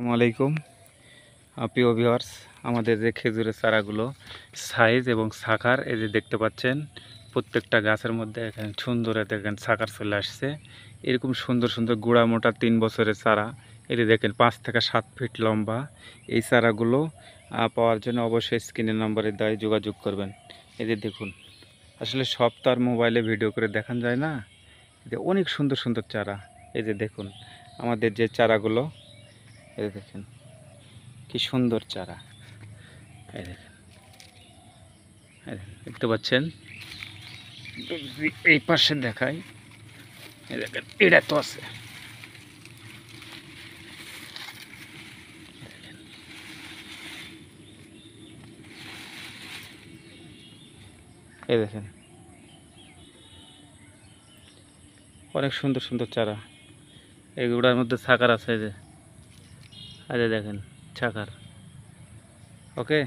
আসসালামু আলাইকুম প্রিয় ভিউয়ার্স, আমাদের যে খেজুরের চারাগুলো সাইজ এবং শাখার এই যে দেখতে পাচ্ছেন, প্রত্যেকটা গাছের মধ্যে এখানে সুন্দর দেখেন শাখার চলে আসছে। এরকম সুন্দর সুন্দর গুড়া মোটা 3 বছরের চারা, এটি দেখেন 5 থেকে 7 ফিট লম্বা। এই চারাগুলো পাওয়ার জন্য অবশ্যই স্ক্রিনের নম্বরে দেওয়া যোগাযোগ করবেন। এই যে দেখুন, আসলে সব তো আর মোবাইলে ভিডিও করে দেখানো যায় না। যে অনেক সুন্দর সুন্দর চারা, এই যে দেখুন আমাদের যে চারাগুলো, এই যে দেখেন কি সুন্দর চারা। এই দেখেন, এই দেখেন, দেখতে পাচ্ছেন। যদি এই পাশে দেখাই, এই দেখেন এটা তো আছে। এই দেখেন অনেক সুন্দর সুন্দর চারা, এইগুলোর মধ্যে ছাকার আছে। এই যে দেখেন ছাকার। ওকে।